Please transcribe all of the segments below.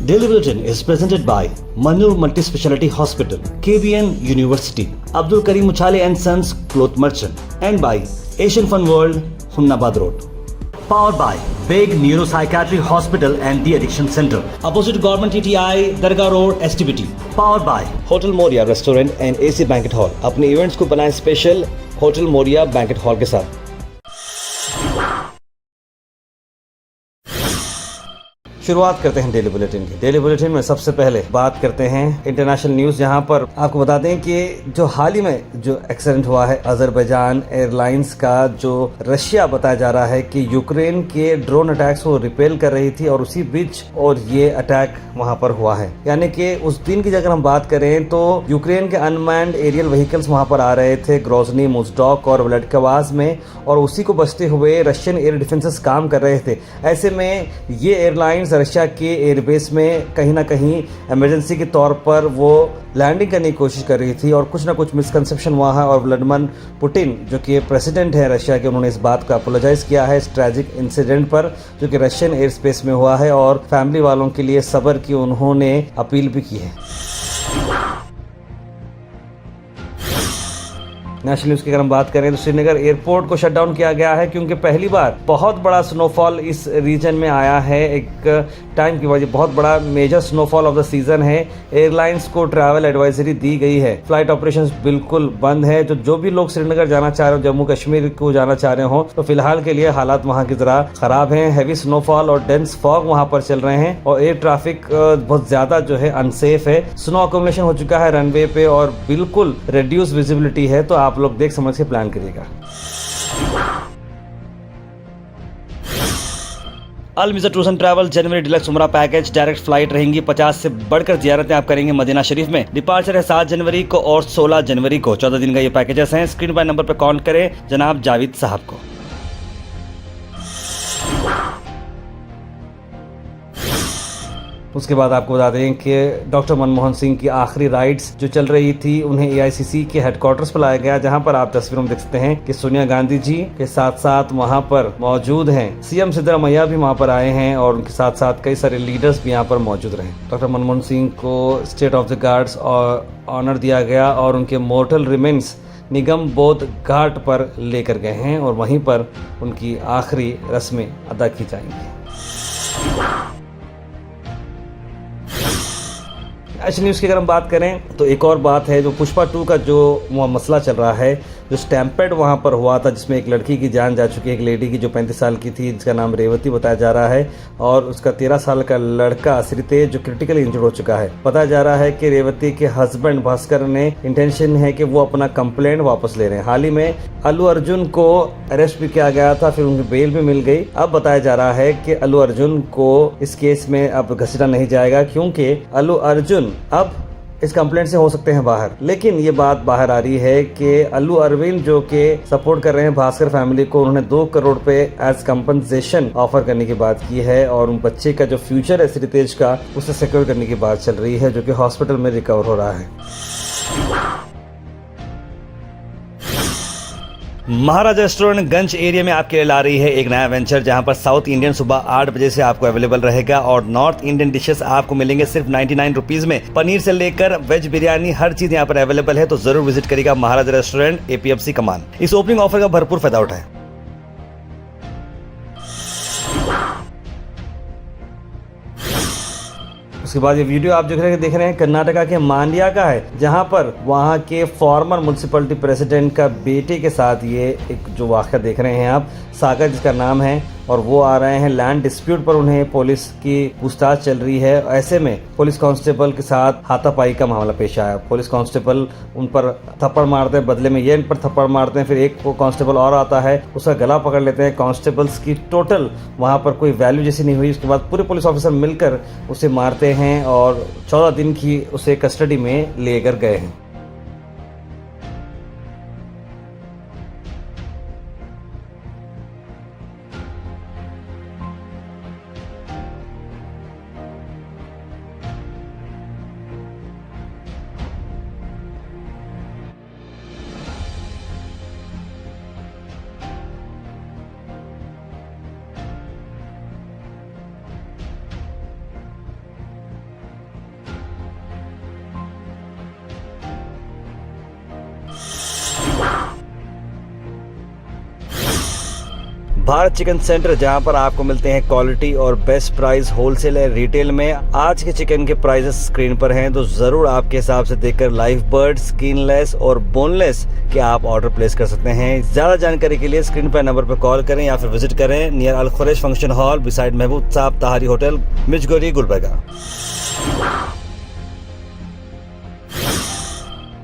Daily Bulletin is presented by Manur Multi-Speciality Hospital, KBN University, Abdul Karim Uchale and Sons Cloth Merchant, and by Asian Fun World, Hunnabad Road. Powered by Big Neuropsychiatry Hospital and The Addiction Center, opposite Government TTI, Darga Road, STBT. Powered by Hotel Moria Restaurant and AC Banquet Hall. अपने events को बनाएं special hotel Moriya banquet hall के साथ। शुरुआत करते हैं daily bulletin की। Daily bulletin में सबसे पहले बात करते हैं इंटरनेशनल न्यूज, जहां पर आपको बता दें कि जो हाल ही में जो एक्सीडेंट हुआ है अजरबैजान एयरलाइंस का, जो रशिया बताया जा रहा है कि यूक्रेन के ड्रोन अटैक्स को रिपेल कर रही थी और उसी बीच और ये अटैक वहां पर हुआ है। यानी कि उस दिन की अगर हम बात करें तो यूक्रेन के अनमैन्ड एरियल व्हीकल्स वहां पर आ रहे थे ग्रोजनी, मुजडॉक और व्लादिकावाज में, और उसी को बचते हुए रशियन एयर डिफेंसेस काम कर रहे थे। ऐसे में ये एयरलाइंस रशिया के एयरबेस में कहीं ना कहीं इमरजेंसी के तौर पर वो लैंडिंग करने की कोशिश कर रही थी और कुछ ना कुछ मिसकंसेप्शन हुआ है। और व्लादिमीर पुतिन जो कि प्रेसिडेंट है रशिया के, उन्होंने इस बात का अपोलोजाइज किया है इस ट्रैजिक इंसिडेंट पर जो कि रशियन एयर स्पेस में हुआ है, और फैमिली वालों के लिए सब्र की उन्होंने अपील भी की है। नेशनल न्यूज की अगर हम बात करें तो श्रीनगर एयरपोर्ट को शट डाउन किया गया है क्योंकि पहली बार बहुत बड़ा स्नोफॉल इस रीजन में आया है। एक टाइम की वजह बहुत बड़ा major snowfall of the season है। एयरलाइंस को ट्रैवल एडवाइजरी दी गई है। फ्लाइट ऑपरेशंस बिल्कुल बंद है। जो भी लोग श्रीनगर जाना चाह रहे हो, जम्मू कश्मीर को जाना चाह रहे हो, तो फिलहाल के लिए हालात वहाँ की जरा खराब हैं। हैवी स्नोफॉल और डेंस फॉग वहाँ पर चल रहे हैं और एयर ट्रैफिक बहुत ज्यादा जो है अनसेफ है। स्नो अकोमोडेशन हो चुका है रनवे पे और बिल्कुल रिड्यूस विजिबिलिटी है, तो आप लोग देख समझ के प्लान करिएगा। Al Mizar tours and travel जनवरी डिलक्स उमरा पैकेज डायरेक्ट फ्लाइट रहेंगी। 50 से बढ़कर ज़ियारतें आप करेंगे मदीना शरीफ में। डिपार्चर है 7 जनवरी को और 16 जनवरी को। 14 दिन का ये पैकेजेस हैं। स्क्रीन पर नंबर पर कॉल करें जनाब जावेद साहब को। उसके बाद आपको बता दें कि डॉक्टर मनमोहन सिंह की आखिरी राइड्स जो चल रही थी उन्हें एआईसीसी के हेडक्वार्टर्स पर लाया गया, जहां पर आप तस्वीरों में देख सकते हैं कि सोनिया गांधी जी के साथ साथ वहां पर मौजूद हैं। सीएम सिद्धरामैया भी वहां पर आए हैं और उनके साथ साथ कई सारे लीडर्स भी यहां पर मौजूद रहे। डॉक्टर मनमोहन सिंह को state of the guards honour दिया गया और उनके मोर्टल रिमेन्स निगम बोध घाट पर लेकर गए हैं और वहीं पर उनकी आखिरी रस्में अदा की जाएंगी। नेशनल न्यूज़ की अगर हम बात करें तो एक और बात है, जो पुष्पा 2 का जो मसला चल रहा है, जो स्टैम्पेड वहाँ पर हुआ था जिसमें एक लड़की की जान जा चुकी है, एक लेडी की जो 35 साल की थी जिसका नाम रेवती बताया जा रहा है, और उसका 13 साल का लड़का श्रीतेज जो क्रिटिकली इंजर्ड हो चुका है। बताया जा रहा है कि रेवती के हस्बैंड भास्कर ने इंटेंशन है कि वो अपना कंप्लेंट वापस ले रहे हैं। हाल ही में अल्लू अर्जुन को अरेस्ट भी किया गया था, फिर उनकी बेल भी मिल गई। अब बताया जा रहा है कि अल्लू अर्जुन को इस केस में अब घसीटा नहीं जाएगा क्योंकि अल्लू अर्जुन अब इस कंप्लेंट से हो सकते हैं बाहर। लेकिन ये बात बाहर आ रही है कि अल्लू अरविंद जो कि सपोर्ट कर रहे हैं भास्कर फैमिली को, उन्होंने 2 करोड़ पे एज कंपनसेशन ऑफर करने की बात की है और उन बच्चे का जो फ्यूचर है श्रीतेज का, उसे सिक्योर करने की बात चल रही है, जो कि हॉस्पिटल में रिकवर हो रहा है। महाराजा रेस्टोरेंट गंज एरिया में आपके लिए ला रही है एक नया वेंचर, जहां पर साउथ इंडियन सुबह 8 बजे से आपको अवेलेबल रहेगा और नॉर्थ इंडियन डिशेस आपको मिलेंगे सिर्फ 99 रुपीज में। पनीर से लेकर वेज बिरयानी हर चीज यहां पर अवेलेबल है, तो जरूर विजिट करिएगा महाराजा रेस्टोरेंट एपीएफसी कमान। इस ओपनिंग ऑफर का भरपूर फायदा उठाएं। उसके बाद ये वीडियो आप देख रहे हैं कर्नाटका के मांड्या का है, जहां पर वहां के फॉर्मर म्युनिसिपैलिटी प्रेसिडेंट का बेटे के साथ ये एक जो वाक़या देख रहे हैं आप, सागर जिसका नाम है, और वो आ रहे हैं लैंड डिस्प्यूट पर। उन्हें पुलिस की पूछताछ चल रही है। ऐसे में पुलिस कांस्टेबल के साथ हाथापाई का मामला पेश आया। पुलिस कांस्टेबल उन पर थप्पड़ मारते हैं, बदले में ये इन पर थप्पड़ मारते हैं। फिर एक को कांस्टेबल और आता है, उसका गला पकड़ लेते हैं। कांस्टेबल्स की टोटल वहाँ पर कोई वैल्यू जैसी नहीं हुई। उसके बाद पूरे पुलिस ऑफिसर मिलकर उसे मारते हैं और 14 दिन की उसे कस्टडी में लेकर गए हैं। भारत चिकन सेंटर, जहां पर आपको मिलते हैं क्वालिटी और बेस्ट प्राइस होलसेल और रिटेल में। आज के चिकन के प्राइसेस स्क्रीन पर हैं, तो जरूर आपके हिसाब से देखकर लाइव बर्ड, स्किनलेस और बोनलेस के आप ऑर्डर प्लेस कर सकते हैं। ज्यादा जानकारी के लिए स्क्रीन पर नंबर पर कॉल करें या फिर विजिट करें नियर अल खुरैश फंक्शन हॉल बिसाइड महबूब साहब ताहरी होटल, मिर्जगोरी, गुलबर्गा।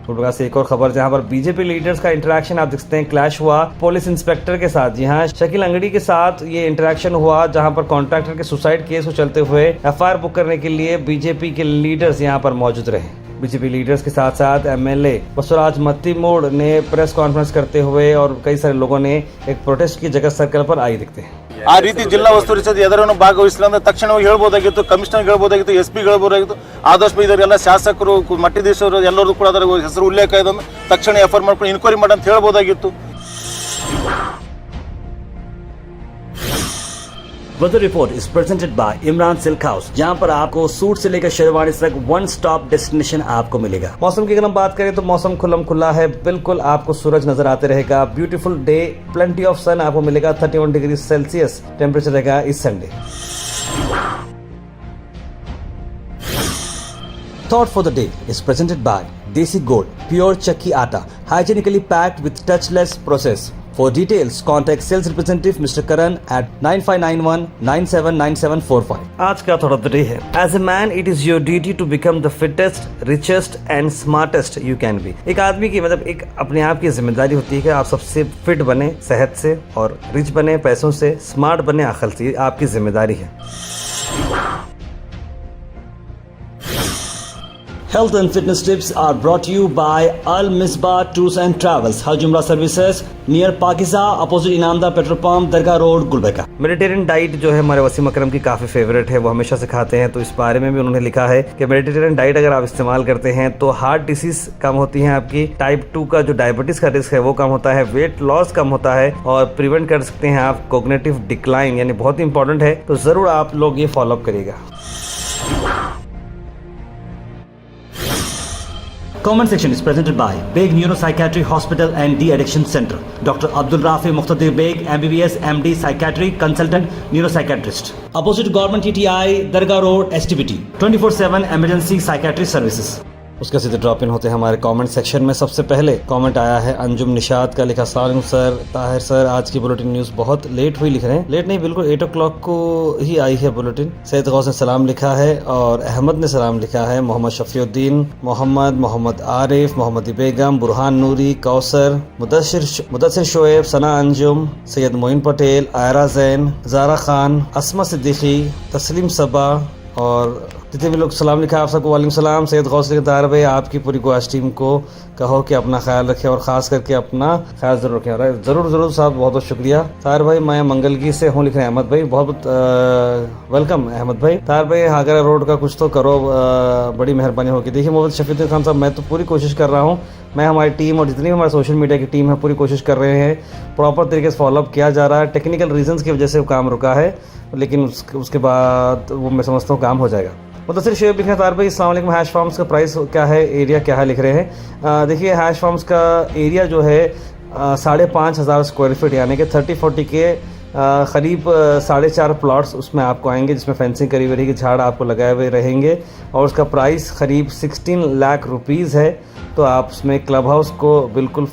गुलबर्गा से एक और खबर, जहां पर बीजेपी लीडर्स का इंटरेक्शन आप देखते हैं क्लैश हुआ पुलिस इंस्पेक्टर के साथ। जी हां, शकील अंगड़ी के साथ ये इंटरेक्शन हुआ, जहां पर कॉन्ट्रैक्टर के सुसाइड केस को चलते हुए एफआईआर बुक करने के लिए बीजेपी के लीडर्स यहां पर मौजूद रहे। बीजेपी लीडर्स के साथ साथ एमएलए बसवराज मत्तीमूड ने प्रेस कॉन्फ्रेंस करते हुए और कई सारे लोगों ने एक प्रोटेस्ट की जगह सर्कल पर आई दिखते हैं। ಆ ರೀತಿ ಜಿಲ್ಲಾ ಉಸ್ತುವಾರಿ ಸಮಿತಿ ಎದರನ್ನು ಭಾಗವಹಿಸಿಲ್ಲ ಅಂದ್ರೆ ತಕ್ಷಣವಾಗಿ ಹೇಳ್ಬೋದಾಗಿತ್ತು, ಕಮಿಷನರ್ ಹೇಳ್ಬೋದಾಗಿತ್ತು, ಎಸ್ಪಿ ಹೇಳ್ಬೋದಾಗಿತ್ತು. ಆದಷ್ಟು ಇದರೆಲ್ಲ ಶಾಸಕರು, ಮಟ್ಟಿದೇಶವರು ಎಲ್ಲರೂ ಕೂಡ ಅದರ ಹೆಸರು ಉಲ್ಲೇಖ ಇದೆ, ತಕ್ಷಣ ಎಫ್ಐಆರ್ ಮಾಡ್ಕೊಂಡು ಇನ್ಕ್ವೈರಿ ಮಾಡಿ ಅಂತ ಹೇಳ್ಬೋದಾಗಿತ್ತು. Weather report is presented by Imran silk house, जहां पर आपको सूट से लेकर शेरवानी तक वन स्टॉप डेस्टिनेशन आपको मिलेगा। मौसम की अगर हम बात करें तो मौसम खुल्लम खुल्ला है, बिल्कुल आपको सूरज नजर आते रहेगा। ब्यूटीफुल डे, प्लेंटी ऑफ सन आपको मिलेगा। 31 डिग्री सेल्सियस टेम्परेचर रहेगा इस Sunday. Thought for the day is presented by Desi Gold, pure chakki atta, hygienically packed with touchless process. For details, contact sales representative Mr. Karan at 9591979745. आज का थोड़ा day है। As a man, it is your duty to become the fittest, richest and smartest you can be. एक आदमी की मतलब एक अपने आप की जिम्मेदारी होती है कि आप सबसे फिट बने सेहत से, और रिच बने पैसों से, स्मार्ट बने अकल से। आपकी जिम्मेदारी है। Health and fitness tips are brought to you by Al Misbah Tours and Travels, Hajj Umrah Services, near Pakiza, opposite Inamdar petrol pump, Dargah road, Gulbarga. Mediterranean diet जो है हमारे वसीम अकरम की काफ़ी फेवरेट है, वो हमेशा से खाते हैं। तो इस बारे में भी उन्होंने लिखा है कि मेडिटेरियन डाइट अगर आप इस्तेमाल करते हैं तो हार्ट डिसीज कम होती है आपकी, टाइप 2 का जो डायबिटीज़ का रिस्क है वो कम होता है, वेट लॉस कम होता है, और प्रिवेंट कर सकते हैं आप कॉग्निटिव डिक्लाइन, यानी बहुत इंपॉर्टेंट है। तो ज़रूर आप लोग ये फॉलोअप करिएगा। Comment section is presented by Beg Neuropsychiatry Hospital and De-Addiction Center. Dr. Abdul Rafi Muqtadir Beg, MBBS, MD, Psychiatry, Consultant, Neuropsychiatrist. Opposite Government TTI, Dargah Road, STBT. 24/7 Emergency Psychiatry Services. उसके सीधे drop in होते हैं हमारे comment section में। सबसे पहले comment आया है अंजुम निशात का, लिखा अस्सलाम सर, ताहिर सर आज की बुलेटिन न्यूज़ बहुत लेट हुई। लिख रहे हैं लेट नहीं, बिल्कुल 8 o'clock को ही आई है बुलेटिन। सैयद गौस ने सलाम लिखा है और अहमद ने सलाम लिखा है। मोहम्मद शफीउद्दीन, मोहम्मद आरिफ, मोहम्मदी बेगम, बुरहान नूरी, कौसर, मुदस्सिर शोएब, सना अंजुम, सैयद मोइन पटेल, आयरा जैन, ज़ारा खान, अस्मा सिद्दीकी, तस्लीम सबा और जितने भी लोग सलाम लिखा आप सबको वालेकुम सलाम। सैयद गौस ताहिर भाई आपकी पूरी गोश टीम को कहो कि अपना ख्याल रखें और ख़ास करके अपना ख्याल ज़रूर रखें। ज़रूर साहब, बहुत बहुत शुक्रिया। ताहिर भाई मैं मंगलगी से हूँ, लिख रहे हैं अहमद भाई, बहुत वेलकम अहमद भाई। ताहिर भाई हागरा रोड का कुछ तो करो, बड़ी मेहरबानी होगी। देखिए मोहम्मद शफीउद्दीन खान साहब, मैं तो पूरी कोशिश कर रहा हूँ, मैं हमारी टीम और जितनी भी हमारे सोशल मीडिया की टीम है पूरी कोशिश कर रहे हैं, प्रॉपर तरीके से फॉलोअप किया जा रहा है। टेक्निकल रीजंस की वजह से वो काम रुका है, लेकिन उसके बाद वो मैं समझता हूँ काम हो जाएगा। मुदस्सिर शेब लिख रहे हैं तार भाई अस्सलाम वालेकुम, हैश फार्म्स का प्राइस क्या है, एरिया क्या है, लिख रहे हैं। देखिए हैश फार्म्स का एरिया जो है 5,500 स्क्वायर फीट, यानी कि 30-40 के करीब 4.5 प्लॉट्स उसमें आपको आएंगे, जिसमें फेंसिंग करी हुई रहेगी, झाड़ आपको लगाए हुए रहेंगे, और उसका प्राइस करीब 16 लाख रुपीज़ है। तो आप उसमें क्लब हाउस को बिल्कुल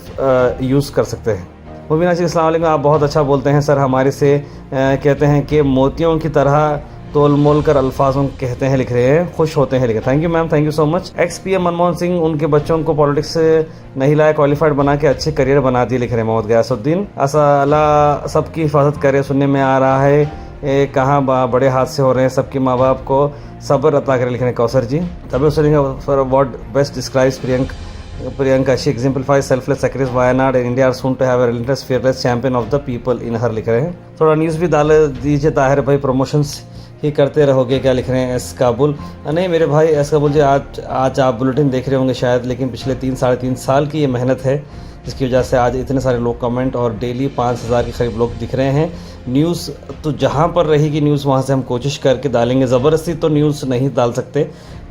यूज़ कर सकते हैं। मुबीना जी अस्सलाम वालेकुम, आप बहुत अच्छा बोलते हैं सर, हमारे से कहते हैं कि मोतियों की तरह तोल मोल कर अल्फाजों कहते हैं, लिख रहे हैं, खुश होते हैं, लिखे। Thank you ma'am, thank you so much. XPM Manmohan Singh उनके बच्चों को पॉलिटिक्स से नहीं लाया, क्वालिफाइड बना के अच्छे करियर बना दिए, लिख रहे हैं मोहम्मद गयासुद्दीन। अल्लाह सबकी हिफाजत करे, सुनने में आ रहा है कहाँ बड़े हादसे हो रहे हैं, सबके माँ बाप को सब्र अता करे, लिख रहे हैं कौसर जी। तभी for what best describes Priyanka, she exemplifies selfless sacrifice. Wayanad and India are soon to have a relentless, fearless champion of the people in her, लिख रहे हैं। थोड़ा न्यूज़ भी डाल दीजिए ताहिर भाई, प्रमोशंस ही करते रहोगे क्या, लिख रहे हैं एस काबुल। नहीं मेरे भाई एस काबुल जी, आज आप बुलेटिन देख रहे होंगे शायद, लेकिन पिछले 3-3.5 साल की ये मेहनत है जिसकी वजह से आज इतने सारे लोग कमेंट और डेली 5000 के करीब लोग दिख रहे हैं। न्यूज़ तो जहाँ पर रहेगी न्यूज़ वहाँ से हम कोशिश करके डालेंगे, ज़बरदस्ती तो न्यूज़ नहीं डाल सकते।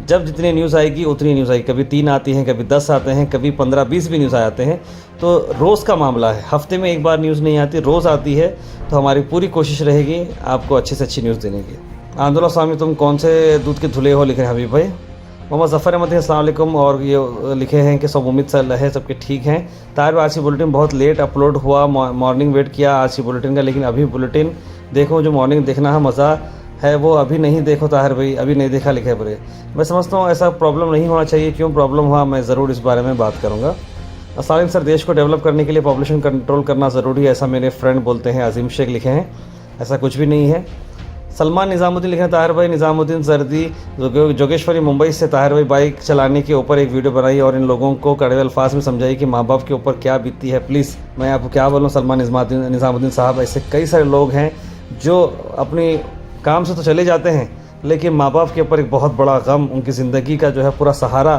जब जितनी न्यूज़ आएगी उतनी न्यूज़ आएगी, कभी 3 आती हैं, कभी 10 आते हैं, कभी 15-20 भी न्यूज़ आ जाते हैं। तो रोज़ का मामला है, हफ्ते में एक बार न्यूज़ नहीं आती, रोज़ आती है। तो हमारी पूरी कोशिश रहेगी आपको अच्छी से अच्छी न्यूज़ देने की। आंदोलन स्वामी, तुम कौन से दूध के धुले हो, लिख रहे हैं हबीब भाई। मोहम्मद ज़फ़र अहमद, अस्सलाम वालेकुम, और ये लिखे हैं कि सब उम्मीद से है सबके ठीक हैं। ताहिर भाई, आज की बुलेटिन बहुत लेट अपलोड हुआ, मॉर्निंग वेट किया आज की बुलेटिन का, लेकिन अभी बुलेटिन देखो, जो मॉर्निंग देखना है मज़ा है वो अभी नहीं देखो। ताहिर भाई अभी नहीं देखा, लिखे बुरे। मैं समझता हूँ ऐसा प्रॉब्लम नहीं होना चाहिए, क्यों प्रॉब्लम हुआ मैं ज़रूर इस बारे में बात करूँगा। अस्सलाम सर, देश को डेवलप करने के लिए पॉपुलेशन कंट्रोल करना ज़रूरी है, ऐसा मेरे फ्रेंड बोलते हैं। अजीम शेख लिखे हैं, ऐसा कुछ भी नहीं है। सलमान निज़ामुद्दीन लिखे हैं, ताहिर भाई निज़ामुद्दीन जर्दी जोगेश्वरी मुंबई से, ताहिर भाई बाइक चलाने के ऊपर एक वीडियो बनाई और इन लोगों को कड़वे अल्फाज में समझाई कि माँ बाप के ऊपर क्या बीतती है। प्लीज़, मैं आपको क्या बोलूँ सलमान निज़ामुद्दीन साहब, ऐसे कई सारे लोग हैं जो अपनी काम से तो चले जाते हैं, लेकिन माँ बाप के ऊपर एक बहुत बड़ा गम, उनकी ज़िंदगी का जो है पूरा सहारा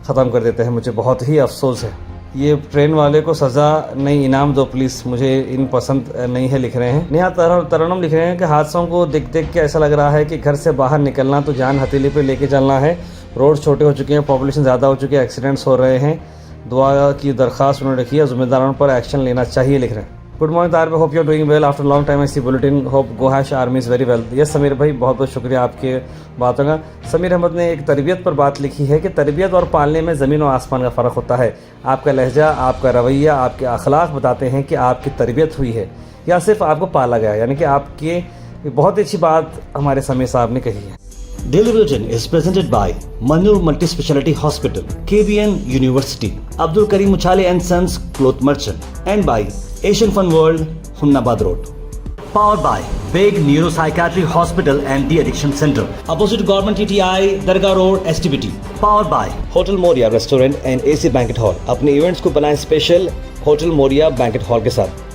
ख़त्म कर देते हैं। मुझे बहुत ही अफसोस है। ये ट्रेन वाले को सज़ा नहीं, इनाम दो प्लीज़, मुझे इन पसंद नहीं है, लिख रहे हैं। नेहा तरनम लिख रहे हैं कि हादसों को देख देख के ऐसा लग रहा है कि घर से बाहर निकलना तो जान हथेली पे लेके चलना है। रोड छोटे हो चुके हैं, पॉपुलेशन ज़्यादा हो चुकी है, एक्सीडेंट्स हो रहे हैं। दुआ की दरख्वास्त उन्होंने रखी है, ज़िम्मेदारों पर एक्शन लेना चाहिए, लिख रहे हैं। गुड मॉर्निंग ताहिर भाई, hope you are doing well after long time. I see bulletin, hope go hash army is very well. Yes Sameer भाई, बहुत बहुत शुक्रिया आपके बातों का। समीर अहमद ने एक तरबियत पर बात लिखी है कि तरबियत और पालने में ज़मीन और आसमान का फ़र्क होता है। आपका लहजा, आपका रवैया, आपके अखलाक बताते हैं कि आपकी तरबियत हुई है या सिर्फ आपको पाला गया, यानी कि आपकी बहुत अच्छी बात हमारे समीर साहब ने कही है। Daily Bulletin is presented by Manur Multi-Speciality Hospital, KBN University, Abdul Karim Muchale and Sons Cloth Merchant, and by Asian Fun World, Humnabad Road. Powered by Big Neuropsychiatry Hospital and De-Addiction Center, opposite Government TTI, Darga Road, STBT. Powered by hotel Moriya restaurant and AC banquet hall. अपने events को बनाएं special hotel Moriya banquet hall के साथ।